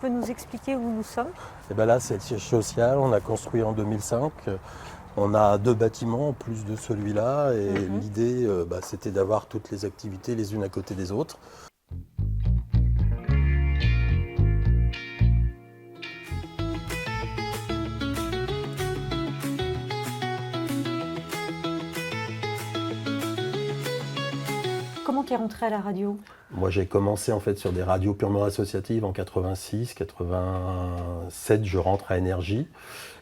peux nous expliquer où nous sommes? Et ben là, c'est le siège social, on a construit en 2005. On a 2 bâtiments en plus de celui-là et l'idée, c'était d'avoir toutes les activités les unes à côté des autres. Comment t'es rentré à la radio? Moi, j'ai commencé en fait sur des radios purement associatives en 86, 87, je rentre à Énergie,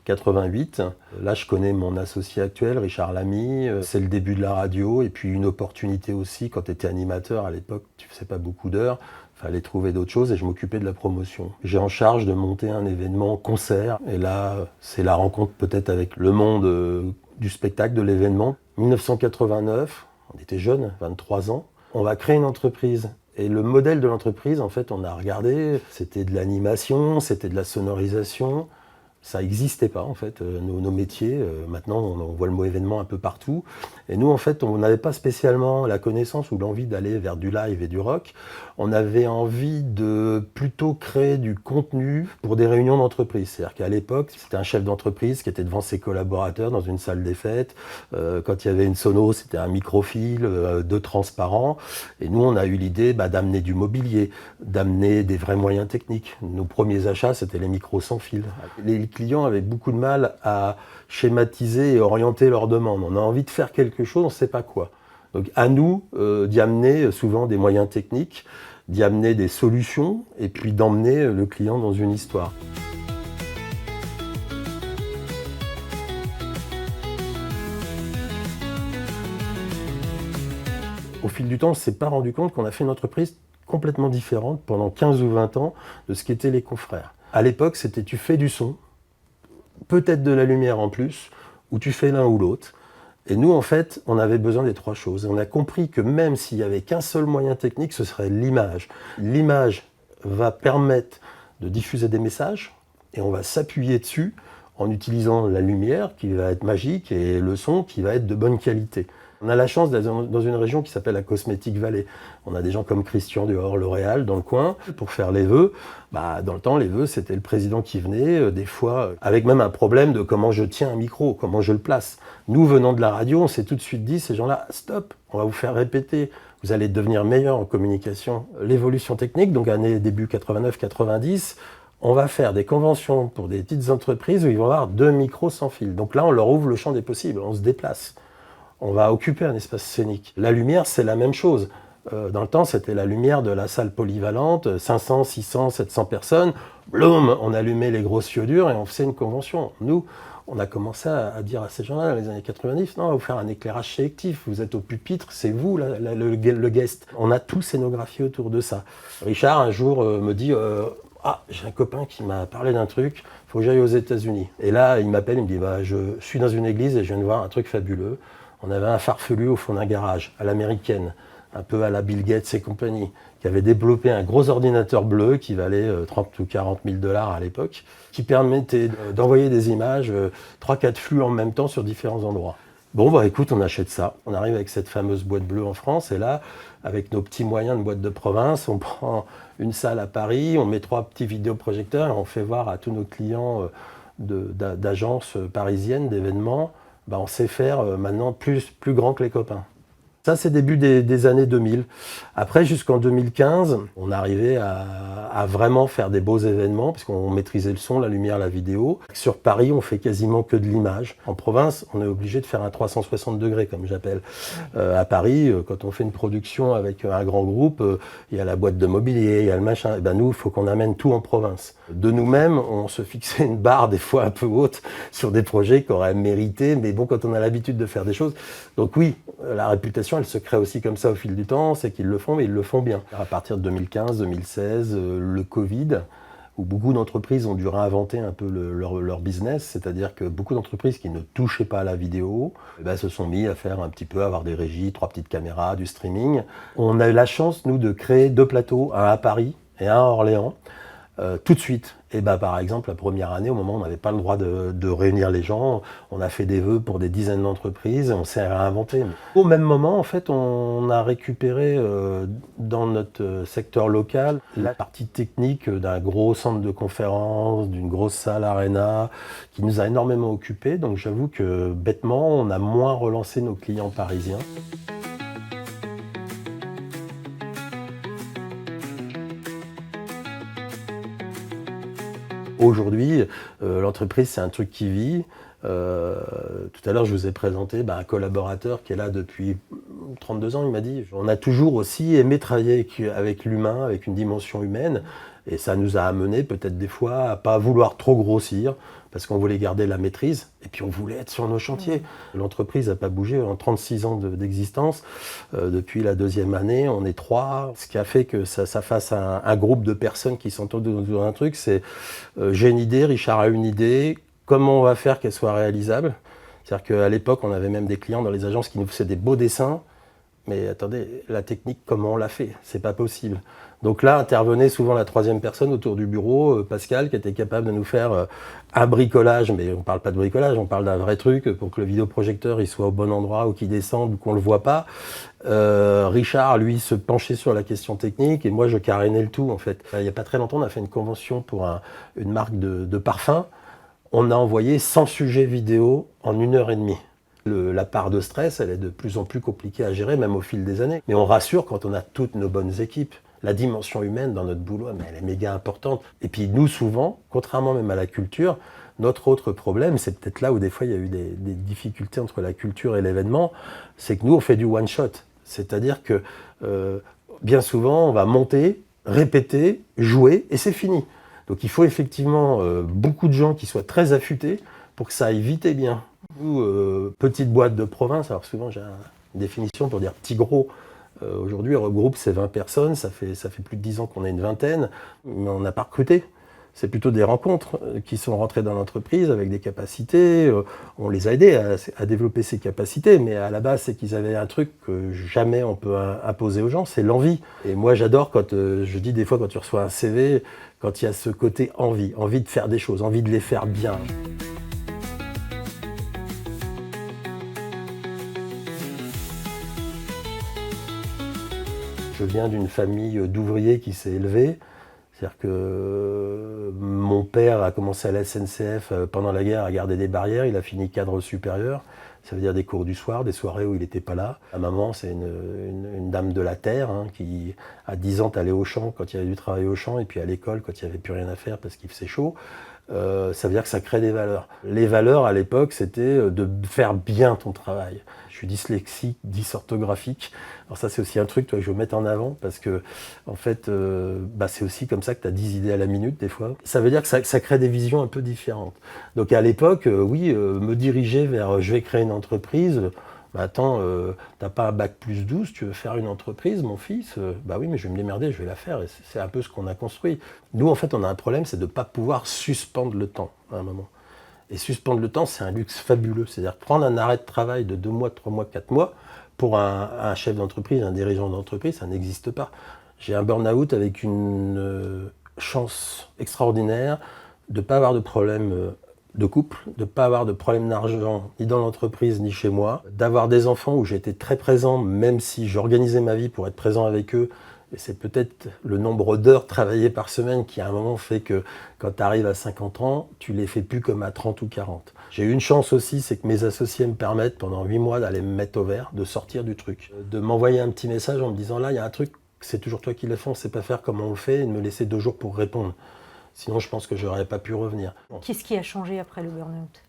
88. Là, je connais mon associé actuel, Richard Lamy. C'est le début de la radio et puis une opportunité aussi quand tu étais animateur à l'époque, tu faisais pas beaucoup d'heures. Fallait trouver d'autres choses et je m'occupais de la promotion. J'ai en charge de monter un événement concert et là, c'est la rencontre peut-être avec le monde du spectacle, de l'événement. 1989, on était jeunes, 23 ans. On va créer une entreprise. Et le modèle de l'entreprise, en fait, on a regardé, c'était de l'animation, c'était de la sonorisation. Ça n'existait pas, en fait, nos métiers. Maintenant, on voit le mot événement un peu partout. Et nous, en fait, on n'avait pas spécialement la connaissance ou l'envie d'aller vers du live et du rock. On avait envie de plutôt créer du contenu pour des réunions d'entreprise. C'est-à-dire qu'à l'époque, c'était un chef d'entreprise qui était devant ses collaborateurs dans une salle des fêtes. Quand il y avait une sono, c'était un microfile, 2 transparents. Et nous, on a eu l'idée d'amener du mobilier, d'amener des vrais moyens techniques. Nos premiers achats, c'était les micros sans fil. Les clients avaient beaucoup de mal à schématiser et orienter leurs demandes. On a envie de faire quelque chose, on ne sait pas quoi. Donc à nous d'y amener souvent des moyens techniques, d'y amener des solutions et puis d'emmener le client dans une histoire. Au fil du temps, on ne s'est pas rendu compte qu'on a fait une entreprise complètement différente pendant 15 ou 20 ans de ce qu'étaient les confrères. À l'époque, c'était tu fais du son, peut-être de la lumière en plus, ou tu fais l'un ou l'autre. Et nous, en fait, on avait besoin des 3 choses. Et on a compris que même s'il n'y avait qu'un seul moyen technique, ce serait l'image. L'image va permettre de diffuser des messages, et on va s'appuyer dessus en utilisant la lumière qui va être magique et le son qui va être de bonne qualité. On a la chance d'être dans une région qui s'appelle la Cosmetic Valley. On a des gens comme Christian Dior, L'Oréal dans le coin pour faire les vœux. Dans le temps, les vœux, c'était le président qui venait, des fois avec même un problème de comment je tiens un micro, comment je le place. Nous, venant de la radio, on s'est tout de suite dit, ces gens-là, stop, on va vous faire répéter. Vous allez devenir meilleur en communication. L'évolution technique, donc année début 89-90, on va faire des conventions pour des petites entreprises où ils vont avoir 2 micros sans fil. Donc là, on leur ouvre le champ des possibles, on se déplace. On va occuper un espace scénique. La lumière, c'est la même chose. Dans le temps, c'était la lumière de la salle polyvalente, 500, 600, 700 personnes. Bloum, on allumait les grosses fiodures et on faisait une convention. Nous, on a commencé à dire à ces gens-là, dans les années 90, non, on va vous faire un éclairage sélectif. Vous êtes au pupitre, c'est vous le guest. On a tout scénographié autour de ça. Richard, un jour, me dit... j'ai un copain qui m'a parlé d'un truc, il faut que j'aille aux États-Unis. Et là, il m'appelle, il me dit, je suis dans une église et je viens de voir un truc fabuleux. On avait un farfelu au fond d'un garage, à l'américaine, un peu à la Bill Gates et compagnie, qui avait développé un gros ordinateur bleu qui valait 30 ou 40 000 $ à l'époque, qui permettait d'envoyer des images, 3-4 flux en même temps sur différents endroits. Bon, écoute, on achète ça. On arrive avec cette fameuse boîte bleue en France, et là, avec nos petits moyens de boîte de province, on prend une salle à Paris, on met 3 petits vidéoprojecteurs et on fait voir à tous nos clients d'agences parisiennes, d'événements, on sait faire maintenant plus grand que les copains. Ça, c'est début des années 2000. Après, jusqu'en 2015, on arrivait à vraiment faire des beaux événements, puisqu'on maîtrisait le son, la lumière, la vidéo. Sur Paris, on fait quasiment que de l'image. En province, on est obligé de faire un 360 degrés, comme j'appelle. À Paris, quand on fait une production avec un grand groupe, il y a la boîte de mobilier, il y a le machin. Nous, il faut qu'on amène tout en province. De nous-mêmes, on se fixait une barre des fois un peu haute sur des projets qui auraient mérité, mais bon, quand on a l'habitude de faire des choses. Donc oui, la réputation, elle se crée aussi comme ça au fil du temps, c'est qu'ils le font, mais ils le font bien. À partir de 2015, 2016, le Covid, où beaucoup d'entreprises ont dû réinventer un peu leur business, c'est-à-dire que beaucoup d'entreprises qui ne touchaient pas à la vidéo se sont mis à faire un petit peu, avoir des régies, 3 petites caméras, du streaming. On a eu la chance, nous, de créer 2 plateaux, un à Paris et un à Orléans, tout de suite. Et par exemple, la première année, au moment où on n'avait pas le droit de réunir les gens, on a fait des vœux pour des dizaines d'entreprises, on s'est réinventé. Au même moment, en fait, on a récupéré dans notre secteur local la partie technique d'un gros centre de conférence, d'une grosse salle Arena, qui nous a énormément occupés. Donc j'avoue que bêtement, on a moins relancé nos clients parisiens. Aujourd'hui, l'entreprise, c'est un truc qui vit. Tout à l'heure, je vous ai présenté un collaborateur qui est là depuis 32 ans, il m'a dit. On a toujours aussi aimé travailler avec l'humain, avec une dimension humaine. Et ça nous a amené peut-être des fois à ne pas vouloir trop grossir, parce qu'on voulait garder la maîtrise, et puis on voulait être sur nos chantiers. L'entreprise n'a pas bougé en 36 ans d'existence. Depuis la deuxième année, on est 3. Ce qui a fait que ça fasse un groupe de personnes qui s'entendent autour d'un truc, c'est j'ai une idée, Richard a une idée, comment on va faire qu'elle soit réalisable? C'est-à-dire qu'à l'époque, on avait même des clients dans les agences qui nous faisaient des beaux dessins, mais attendez, la technique, comment on l'a fait? C'est pas possible. Donc là, intervenait souvent la troisième personne autour du bureau, Pascal, qui était capable de nous faire un bricolage, mais on parle pas de bricolage, on parle d'un vrai truc pour que le vidéoprojecteur il soit au bon endroit ou qu'il descende ou qu'on le voit pas. Richard, lui, se penchait sur la question technique et moi, je carénais le tout, en fait. Il y a pas très longtemps, on a fait une convention pour une marque de parfum. On a envoyé 100 sujets vidéo en 1h30. La part de stress, elle est de plus en plus compliquée à gérer, même au fil des années. Mais on rassure quand on a toutes nos bonnes équipes. La dimension humaine dans notre boulot, mais elle est méga importante. Et puis nous, souvent, contrairement même à la culture, notre autre problème, c'est peut-être là où des fois il y a eu des difficultés entre la culture et l'événement, c'est que nous, on fait du one-shot. C'est-à-dire que bien souvent, on va monter, répéter, jouer, et c'est fini. Donc il faut effectivement beaucoup de gens qui soient très affûtés pour que ça aille vite et bien. Nous, petite boîte de province, alors souvent j'ai une définition pour dire petit gros. Aujourd'hui, Regroupe, c'est 20 personnes, ça fait plus de 10 ans qu'on est une vingtaine, mais on n'a pas recruté. C'est plutôt des rencontres qui sont rentrées dans l'entreprise avec des capacités. On les a aidés à développer ces capacités, mais à la base, c'est qu'ils avaient un truc que jamais on peut imposer aux gens, c'est l'envie. Et moi, j'adore quand, je dis des fois, quand tu reçois un CV, quand il y a ce côté envie de faire des choses, envie de les faire bien. Je viens d'une famille d'ouvriers qui s'est élevée. C'est-à-dire que mon père a commencé à la SNCF pendant la guerre à garder des barrières. Il a fini cadre supérieur. Ça veut dire des cours du soir, des soirées où il n'était pas là. Ma maman, c'est une dame de la terre qui, à 10 ans, allait au champ quand il y avait du travail au champ et puis à l'école quand il n'y avait plus rien à faire parce qu'il faisait chaud. Ça veut dire que ça crée des valeurs. Les valeurs, à l'époque, c'était de faire bien ton travail. Je suis dyslexique, dysorthographique. Alors ça, c'est aussi un truc que je veux mettre en avant parce que, en fait, c'est aussi comme ça que tu as 10 idées à la minute, des fois. Ça veut dire que ça crée des visions un peu différentes. Donc à l'époque, me diriger vers je vais créer une entreprise. Attends, t'as pas un bac plus 12, tu veux faire une entreprise, mon fils? Oui, mais je vais me démerder, je vais la faire. Et c'est un peu ce qu'on a construit. Nous, en fait, on a un problème, c'est de ne pas pouvoir suspendre le temps à un moment. Et suspendre le temps, c'est un luxe fabuleux. C'est-à-dire prendre un arrêt de travail de 2 mois, 3 mois, 4 mois, pour un chef d'entreprise, un dirigeant d'entreprise, ça n'existe pas. J'ai un burn-out avec une chance extraordinaire de ne pas avoir de problème de couple, de ne pas avoir de problème d'argent ni dans l'entreprise ni chez moi, d'avoir des enfants où j'ai été très présent, même si j'organisais ma vie pour être présent avec eux. Et c'est peut-être le nombre d'heures travaillées par semaine qui à un moment fait que quand tu arrives à 50 ans, tu les fais plus comme à 30 ou 40. J'ai eu une chance aussi, c'est que mes associés me permettent pendant 8 mois d'aller me mettre au vert, de sortir du truc, de m'envoyer un petit message en me disant là, il y a un truc, c'est toujours toi qui le fais, on ne sait pas faire comme on le fait, et de me laisser 2 jours pour répondre. Sinon, je pense que je n'aurais pas pu revenir. Qu'est-ce qui a changé après le burn-out ?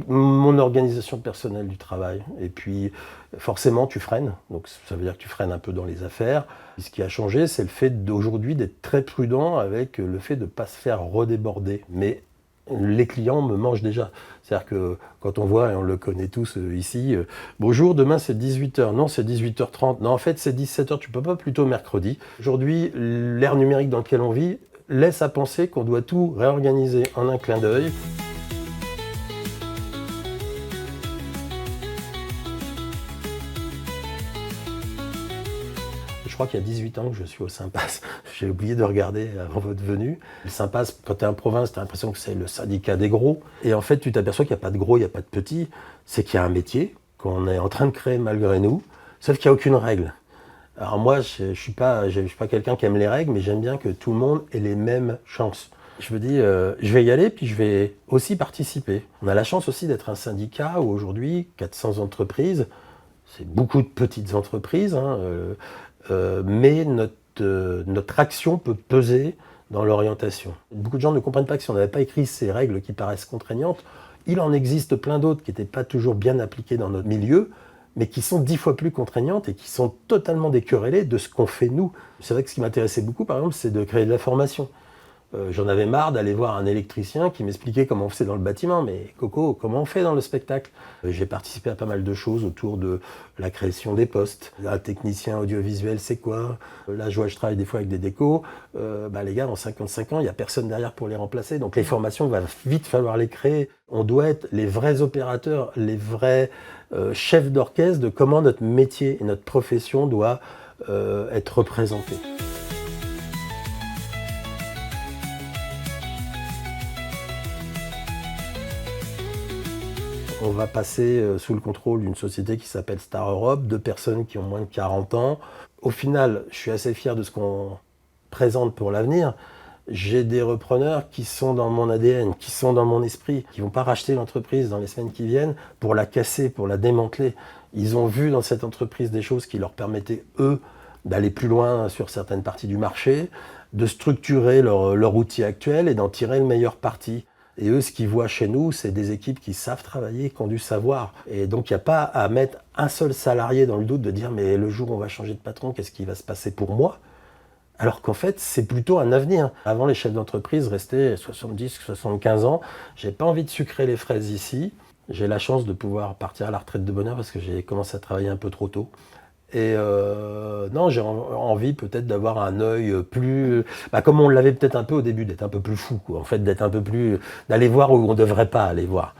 Mon organisation personnelle du travail. Et puis, forcément, tu freines. Donc, ça veut dire que tu freines un peu dans les affaires. Et ce qui a changé, c'est le fait d'aujourd'hui d'être très prudent avec le fait de ne pas se faire redéborder. Mais les clients me mangent déjà. C'est-à-dire que quand on voit, et on le connaît tous ici, bonjour, demain c'est 18h, non c'est 18h30, non en fait c'est 17h, tu peux pas plutôt mercredi. Aujourd'hui, l'ère numérique dans lequel on vit laisse à penser qu'on doit tout réorganiser en un clin d'œil. Je crois qu'il y a 18 ans que je suis au Sympass. J'ai oublié de regarder avant votre venue. Le Sympass, quand tu es en province, tu as l'impression que c'est le syndicat des gros. Et en fait, tu t'aperçois qu'il n'y a pas de gros, il n'y a pas de petits. C'est qu'il y a un métier qu'on est en train de créer malgré nous, sauf qu'il n'y a aucune règle. Alors moi, je ne suis pas quelqu'un qui aime les règles, mais j'aime bien que tout le monde ait les mêmes chances. Je me dis, je vais y aller, puis je vais aussi participer. On a la chance aussi d'être un syndicat où aujourd'hui, 400 entreprises, c'est beaucoup de petites entreprises, hein, mais notre action peut peser dans l'orientation. Beaucoup de gens ne comprennent pas que si on n'avait pas écrit ces règles qui paraissent contraignantes, il en existe plein d'autres qui n'étaient pas toujours bien appliquées dans notre milieu, mais qui sont 10 fois plus contraignantes et qui sont totalement décorrélées de ce qu'on fait nous. C'est vrai que ce qui m'intéressait beaucoup, par exemple, c'est de créer de la formation. J'en avais marre d'aller voir un électricien qui m'expliquait comment on faisait dans le bâtiment. Mais Coco, comment on fait dans le spectacle? J'ai participé à pas mal de choses autour de la création des postes. Un technicien audiovisuel, c'est quoi? Là, je travaille des fois avec des décos. Les gars, en 55 ans, il n'y a personne derrière pour les remplacer. Donc les formations, il va vite falloir les créer. On doit être les vrais opérateurs, les vrais chefs d'orchestre de comment notre métier et notre profession doit être représentés. On va passer sous le contrôle d'une société qui s'appelle Star Europe, 2 personnes qui ont moins de 40 ans. Au final, je suis assez fier de ce qu'on présente pour l'avenir. J'ai des repreneurs qui sont dans mon ADN, qui sont dans mon esprit, qui ne vont pas racheter l'entreprise dans les semaines qui viennent pour la casser, pour la démanteler. Ils ont vu dans cette entreprise des choses qui leur permettaient, eux, d'aller plus loin sur certaines parties du marché, de structurer leur outil actuel et d'en tirer le meilleur parti. Et eux, ce qu'ils voient chez nous, c'est des équipes qui savent travailler, qui ont du savoir. Et donc, il n'y a pas à mettre un seul salarié dans le doute de dire « mais le jour où on va changer de patron, qu'est-ce qui va se passer pour moi ?» Alors qu'en fait, c'est plutôt un avenir. Avant, les chefs d'entreprise restaient 70, 75 ans. J'ai pas envie de sucrer les fraises ici. J'ai la chance de pouvoir partir à la retraite de bonne heure parce que j'ai commencé à travailler un peu trop tôt. Et non, j'ai envie peut-être d'avoir un œil plus... comme on l'avait peut-être un peu au début, d'être un peu plus fou, quoi. En fait, d'être un peu plus... d'aller voir où on ne devrait pas aller voir.